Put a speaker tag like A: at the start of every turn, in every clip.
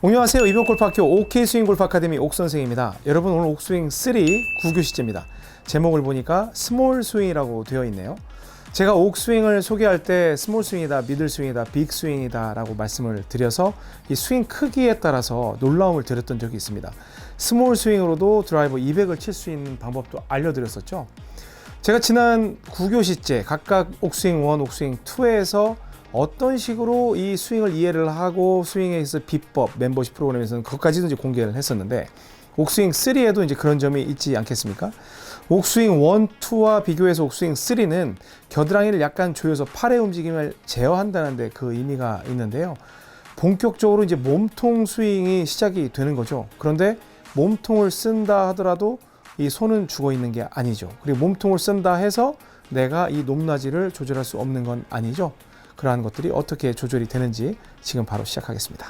A: 안녕하세요. 이병골프학교 OK스윙골프 아카데미 옥선생입니다. 여러분, 오늘 옥스윙 3 9교시째입니다. 제목을 보니까 스몰 스윙이라고 되어 있네요. 제가 옥스윙을 소개할 때 스몰 스윙이다, 미들 스윙이다, 빅 스윙이다 라고 말씀을 드려서 이 스윙 크기에 따라서 놀라움을 드렸던 적이 있습니다. 스몰 스윙으로도 드라이버 200을 칠 수 있는 방법도 알려드렸었죠. 제가 지난 9교시째 각각 옥스윙 1, 옥스윙 2에서 어떤 식으로 이 스윙을 이해를 하고 스윙에 있어 비법, 멤버십 프로그램에서는 그것까지도 이제 공개를 했었는데, 옥스윙 3에도 이제 그런 점이 있지 않겠습니까? 옥스윙 1, 2와 비교해서 옥스윙 3는 겨드랑이를 약간 조여서 팔의 움직임을 제어한다는 데 그 의미가 있는데요. 본격적으로 이제 몸통 스윙이 시작이 되는 거죠. 그런데 몸통을 쓴다 하더라도 이 손은 죽어 있는 게 아니죠. 그리고 몸통을 쓴다 해서 내가 이 높낮이를 조절할 수 없는 건 아니죠. 그러한 것들이 어떻게 조절이 되는지 지금 바로 시작하겠습니다.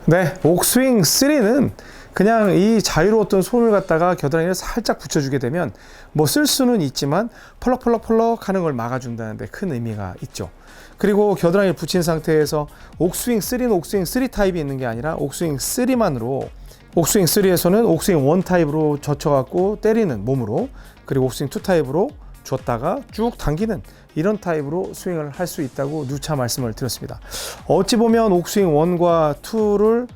A: 네, 옥스윙 3는 그냥 이 자유로웠던 손을 갖다가 겨드랑이를 살짝 붙여주게 되면 뭐 쓸 수는 있지만 펄럭펄럭 하는 걸 막아준다는 데 큰 의미가 있죠. 그리고 겨드랑이를 붙인 상태에서 옥스윙 3는 옥스윙 3 타입이 있는 게 아니라 옥스윙 3만으로, 옥스윙 3에서는 옥스윙 1 타입으로 젖혀갖고 때리는 몸으로, 그리고 옥스윙 2 타입으로 줬다가 쭉 당기는 이런 타입으로 스윙을 할 수 있다고 누차 말씀을 드렸습니다. 어찌 보면 옥스윙 1과 2를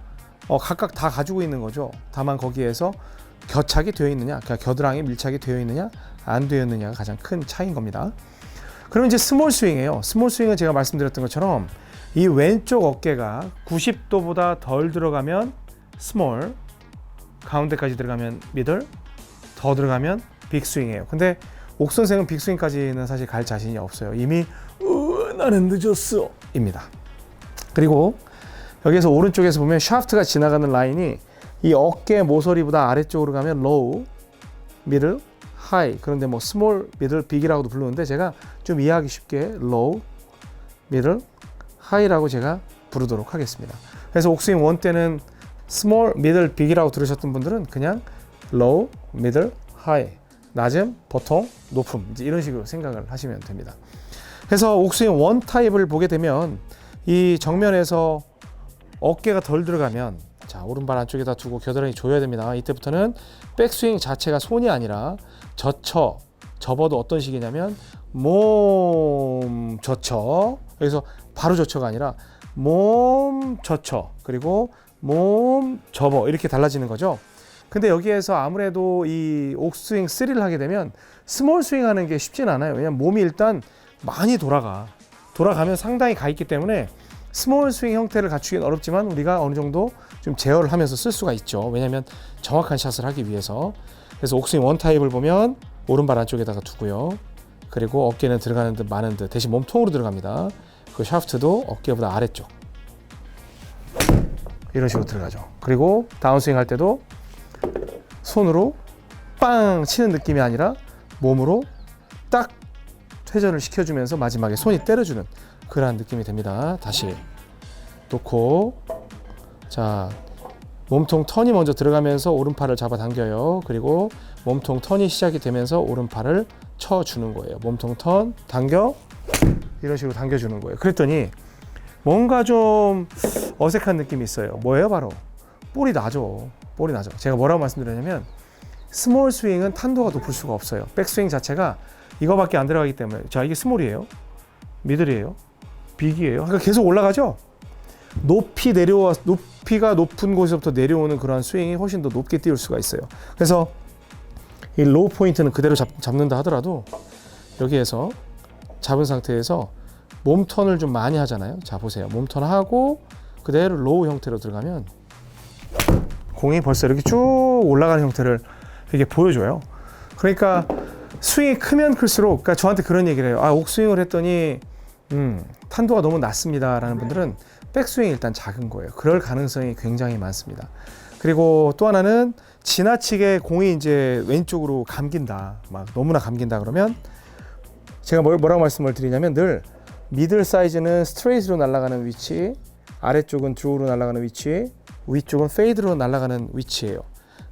A: 각각 다 가지고 있는 거죠. 다만 거기에서 겨착이 되어 있느냐, 그러니까 겨드랑이 밀착이 되어 있느냐 안 되어 있느냐가 가장 큰 차이인 겁니다. 그럼 이제 스몰 스윙이에요. 스몰 스윙은 제가 말씀드렸던 것처럼 이 왼쪽 어깨가 90도보다 덜 들어가면 스몰, 가운데까지 들어가면 미들, 더 들어가면 빅 스윙이에요. 근데 옥선생은 빅 스윙까지는 사실 갈 자신이 없어요. 이미 나는 늦었어 입니다. 그리고 여기에서 오른쪽에서 보면 샤프트가 지나가는 라인이 이 어깨 모서리보다 아래쪽으로 가면 로우, 미들, 하이. 그런데 뭐 스몰, 미들, 빅이라고도 부르는데 제가 좀 이해하기 쉽게 로우, 미들, 하이라고 제가 부르도록 하겠습니다. 그래서 옥스윙 1 때는 스몰, 미들, 빅이라고 들으셨던 분들은 그냥 로우, 미들, 하이. 낮음, 보통, 높음. 이제 이런 식으로 생각을 하시면 됩니다. 그래서 옥스윙 1 타입을 보게 되면 이 정면에서 어깨가 덜 들어가면, 자, 오른발 안쪽에다 두고 겨드랑이 조여야 됩니다. 이때부터는 백스윙 자체가 손이 아니라 접어도 어떤 식이냐면 몸 젖혀, 여기서 바로 젖혀가 아니라 몸 젖혀, 그리고 몸 접어, 이렇게 달라지는 거죠. 근데 여기에서 아무래도 이 옥스윙 3를 하게 되면 스몰 스윙 하는 게 쉽진 않아요. 왜냐면 몸이 일단 많이 돌아가면 상당히 가 있기 때문에 스몰 스윙 형태를 갖추기는 어렵지만 우리가 어느 정도 좀 제어를 하면서 쓸 수가 있죠. 왜냐하면 정확한 샷을 하기 위해서. 그래서 옥스윙 1 타입을 보면 오른발 안쪽에다가 두고요. 그리고 어깨는 들어가는 듯 마는 듯 대신 몸통으로 들어갑니다. 그 샤프트도 어깨보다 아래쪽. 이런 식으로 들어가죠. 그리고 다운스윙 할 때도 손으로 빵 치는 느낌이 아니라 몸으로 딱 회전을 시켜주면서 마지막에 손이 때려주는 그러한 느낌이 됩니다. 다시 놓고, 자, 몸통 턴이 먼저 들어가면서 오른팔을 잡아당겨요. 그리고 몸통 턴이 시작이 되면서 오른팔을 쳐주는 거예요. 몸통 턴, 당겨, 이런 식으로 당겨주는 거예요. 그랬더니 뭔가 좀 어색한 느낌이 있어요. 뭐예요? 바로 볼이 나죠. 제가 뭐라고 말씀드렸냐면 스몰 스윙은 탄도가 높을 수가 없어요. 백스윙 자체가 이거밖에 안 들어가기 때문에. 자, 이게 스몰이에요, 미들이에요, 빅이에요. 그러니까 계속 올라가죠. 높이가 높은 곳에서부터 내려오는 그러한 스윙이 훨씬 더 높게 띄울 수가 있어요. 그래서 이 로우 포인트는 그대로 잡는다 하더라도 여기에서 잡은 상태에서 몸턴을 좀 많이 하잖아요. 자, 보세요. 몸턴 하고 그대로 로우 형태로 들어가면 공이 벌써 이렇게 쭉 올라가는 형태를 이렇게 보여줘요. 그러니까 스윙이 크면 클수록, 그러니까 저한테 그런 얘기를 해요. 옥스윙을 했더니 탄도가 너무 낮습니다 라는 분들은 백스윙이 일단 작은 거예요. 그럴 가능성이 굉장히 많습니다. 그리고 또 하나는 지나치게 공이 이제 왼쪽으로 감긴다, 막 너무나 감긴다 그러면 제가 뭐라고 말씀을 드리냐면 늘 미들 사이즈는 스트레이트로 날아가는 위치, 아래쪽은 드로우로 날아가는 위치, 위쪽은 페이드로 날아가는 위치예요.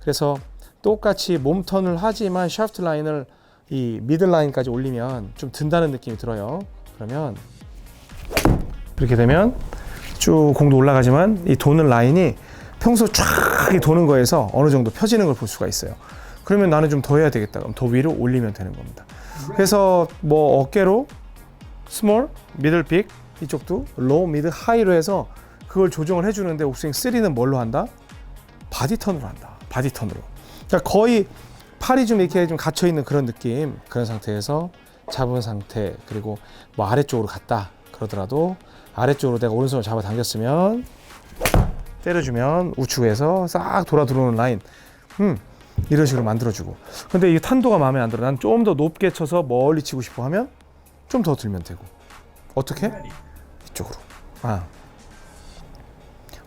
A: 그래서 똑같이 몸턴을 하지만 샤프트 라인을 이 미들 라인까지 올리면 좀 든다는 느낌이 들어요. 그러면 이렇게 되면 쭉 공도 올라가지만 이 도는 라인이 평소 쫙 도는 거에서 어느 정도 펴지는 걸 볼 수가 있어요. 그러면 나는 좀 더 해야 되겠다. 그럼 더 위로 올리면 되는 겁니다. 그래서 뭐 어깨로 스몰, 미들 빅, 이쪽도 로우, 미드, 하이로 해서 그걸 조정을 해주는데 옥스윙 3는 뭘로 한다? 바디 턴으로 한다. 바디 턴으로. 그러니까 거의 팔이 좀 이렇게 좀 갇혀 있는 그런 느낌, 그런 상태에서 잡은 상태, 그리고 뭐 아래쪽으로 갔다 그러더라도 아래쪽으로 내가 오른손을 잡아 당겼으면 때려주면 우측에서 싹 돌아 들어오는 라인, 이런 식으로 만들어주고. 근데 이 탄도가 마음에 안 들어. 난 좀 더 높게 쳐서 멀리 치고 싶어 하면 좀 더 들면 되고. 어떻게? 이쪽으로.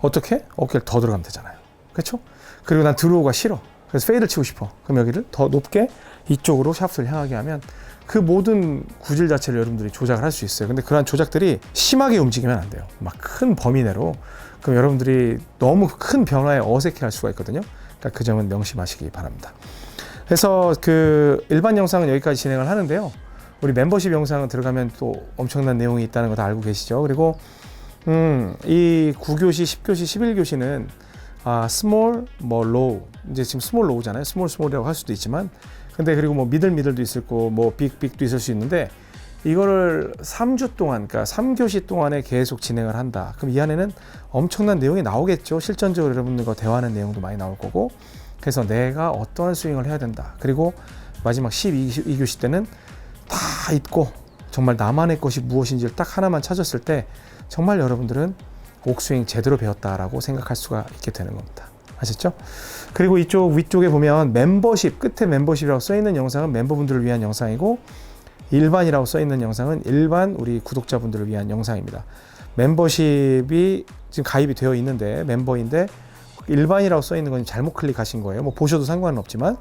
A: 어떻게? 어깨를 더 들어가면 되잖아요. 그렇죠? 그리고 난 드로우가 싫어. 그래서 페이드를 치고 싶어. 그럼 여기를 더 높게 이쪽으로 샤프트를 향하게 하면 그 모든 구질 자체를 여러분들이 조작을 할 수 있어요. 근데 그러한 조작들이 심하게 움직이면 안 돼요. 막 큰 범위 내로. 그럼 여러분들이 너무 큰 변화에 어색해 할 수가 있거든요. 그러니까 그 점은 명심하시기 바랍니다. 그래서 그 일반 영상은 여기까지 진행을 하는데요. 우리 멤버십 영상은 들어가면 또 엄청난 내용이 있다는 거 다 알고 계시죠? 그리고 이 9교시, 10교시, 11교시는 스몰, 뭐 로우, 이제 지금 스몰 로우잖아요. 스몰이라고 할 수도 있지만, 근데 그리고 뭐 미들도 있을 거고, 뭐 빅도 있을 수 있는데, 이거를 3주 동안, 그러니까 3교시 동안에 계속 진행을 한다. 그럼 이 안에는 엄청난 내용이 나오겠죠. 실전적으로 여러분들과 대화하는 내용도 많이 나올 거고, 그래서 내가 어떠한 스윙을 해야 된다. 그리고 마지막 12교시 때는 다 잊고 정말 나만의 것이 무엇인지를 딱 하나만 찾았을 때 정말 여러분들은 옥스윙 제대로 배웠다라고 생각할 수가 있게 되는 겁니다. 아셨죠? 그리고 이쪽 위쪽에 보면 멤버십, 끝에 멤버십이라고 써있는 영상은 멤버분들을 위한 영상이고, 일반이라고 써있는 영상은 일반 우리 구독자분들을 위한 영상입니다. 멤버십이 지금 가입이 되어 있는데 멤버인데 일반이라고 써있는 건 잘못 클릭하신 거예요. 뭐 보셔도 상관은 없지만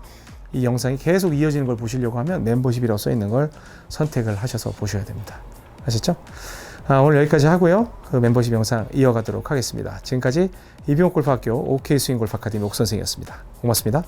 A: 이 영상이 계속 이어지는 걸 보시려고 하면 멤버십이라고 써있는 걸 선택을 하셔서 보셔야 됩니다. 아셨죠? 오늘 여기까지 하고요. 그 멤버십 영상 이어가도록 하겠습니다. 지금까지 이병옥 골프학교 OK 스윙 골프 아카데미 옥선생이었습니다. 고맙습니다.